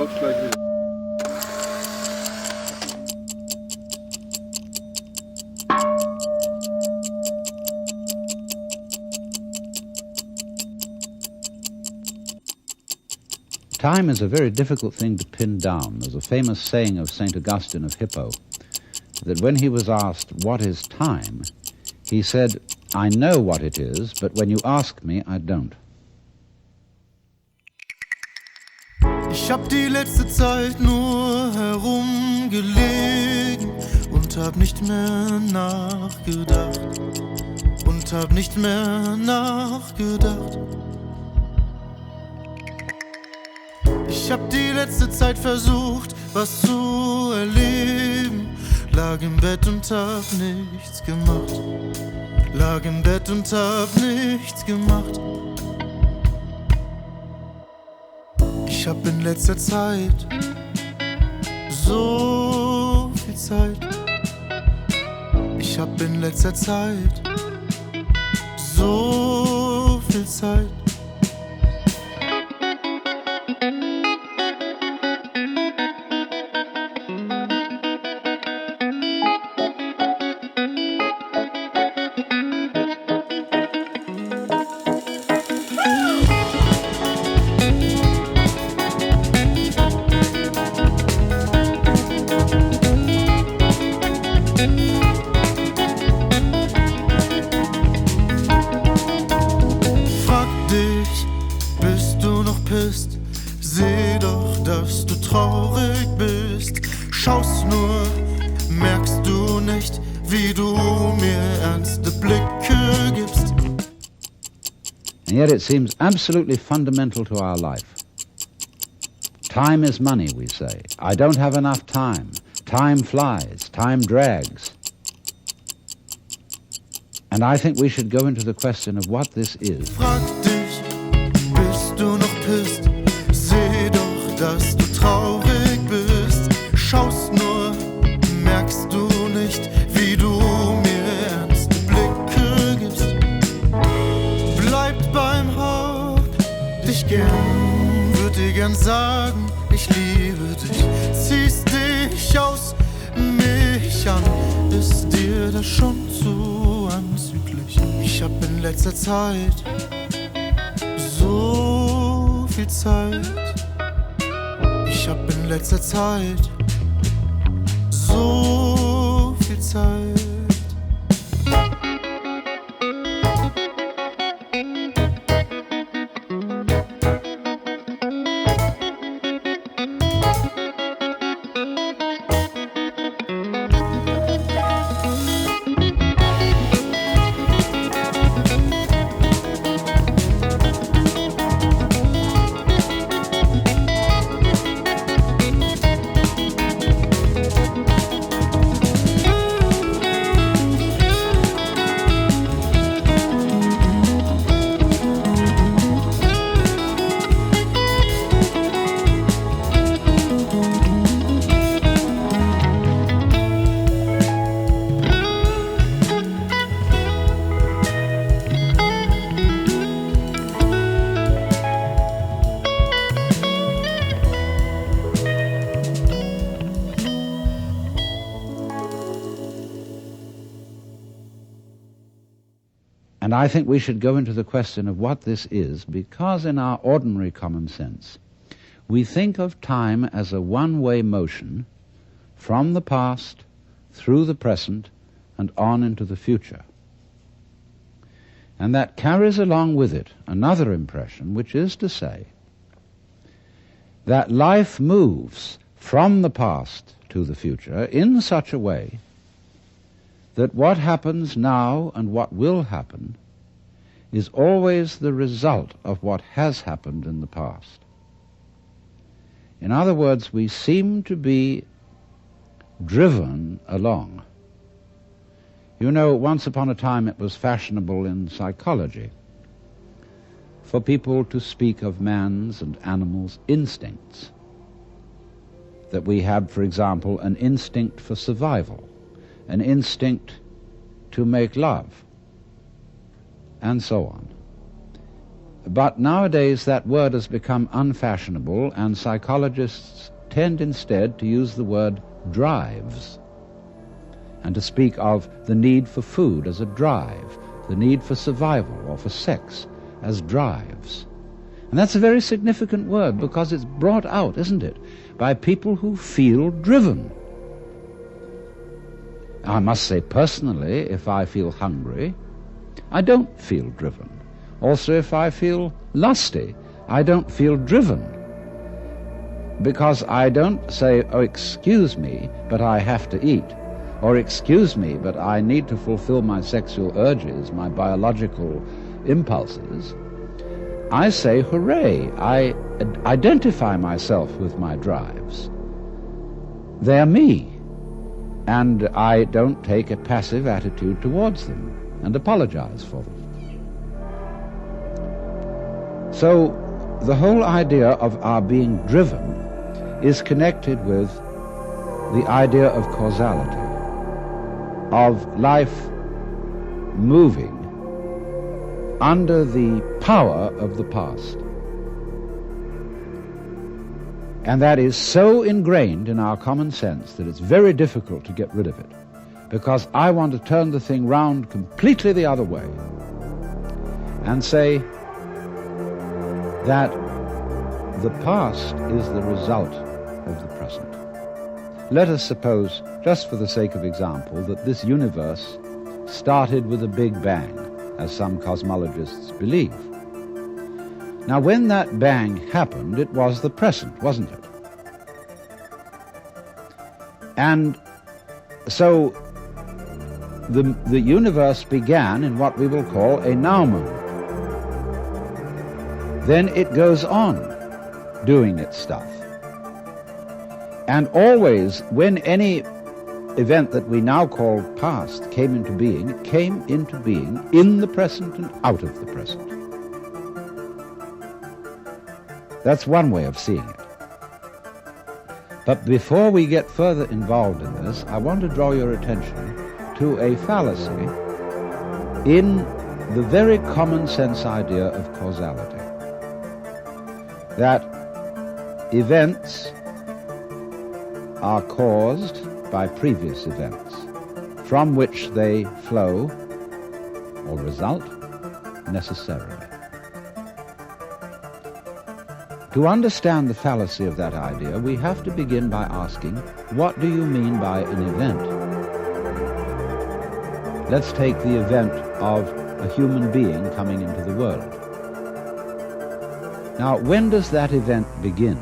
läuft gleich wieder. Time is a very difficult thing to pin down. There's a famous saying of St. Augustine of Hippo that when he was asked, "What is time?" he said, "I know what it is, but when you ask me, I don't." Ich hab die letzte Zeit nur herumgelegen und hab nicht mehr nachgedacht. Und hab nicht mehr nachgedacht. Ich hab die letzte Zeit versucht, was zu erleben. Lag im Bett und hab nichts gemacht. Lag im Bett und hab nichts gemacht. Ich hab in letzter Zeit so viel Zeit. Ich hab in letzter Zeit so viel Zeit. Frag dich, bist du noch pisst? Seh doch, dass du traurig bist. Schaust nur, merkst du nicht, wie du mir ernste Blicke gibst. And yet it seems absolutely fundamental to our life. Time is money, we say. I don't have enough time. Time flies. Time drags. And I think we should go into the question of what this is. Frag dich, bist du noch pisst? Seh doch, dass du traurig bist. Schaust nur, merkst du nicht, wie du mir ernste Blicke gibst. Bleibt beim Hab dich gern, würd dir gern sagen, ich liebe dich. Ziehst dich aus mich an, ist dir das schon zu anzüglich? Ich hab in letzter Zeit so viel Zeit. Ich hab in letzter Zeit so viel Zeit. And I think we should go into the question of what this is, because in our ordinary common sense, we think of time as a one-way motion from the past, through the present, and on into the future. And that carries along with it another impression, which is to say that life moves from the past to the future in such a way that what happens now and what will happen is always the result of what has happened in the past. In other words, we seem to be driven along. You know, once upon a time it was fashionable in psychology for people to speak of man's and animals' instincts. That we have, for example, an instinct for survival, an instinct to make love, and so on. But nowadays that word has become unfashionable, and psychologists tend instead to use the word drives, and to speak of the need for food as a drive, the need for survival or for sex as drives. And that's a very significant word, because it's brought out, isn't it, by people who feel driven. I must say personally, if I feel hungry, I don't feel driven. Also, if I feel lusty, I don't feel driven, because I don't say, oh, excuse me, but I have to eat, or excuse me, but I need to fulfill my sexual urges, my biological impulses. I say, hooray, I identify myself with my drives. They're me, and I don't take a passive attitude towards them and apologize for them. So the whole idea of our being driven is connected with the idea of causality, of life moving under the power of the past. And that is so ingrained in our common sense that it's very difficult to get rid of it, because I want to turn the thing round completely the other way and say that the past is the result of the present. Let us suppose, just for the sake of example, that this universe started with a big bang, as some cosmologists believe. Now, when that bang happened, it was the present, wasn't it? And so the universe began in what we will call a now moment. Then it goes on doing its stuff. And always, when any event that we now call past came into being, it came into being in the present and out of the present. That's one way of seeing it. But before we get further involved in this, I want to draw your attention to a fallacy in the very common sense idea of causality. That events are caused by previous events, from which they flow or result necessarily. To understand the fallacy of that idea, we have to begin by asking, what do you mean by an event? Let's take the event of a human being coming into the world. Now, when does that event begin?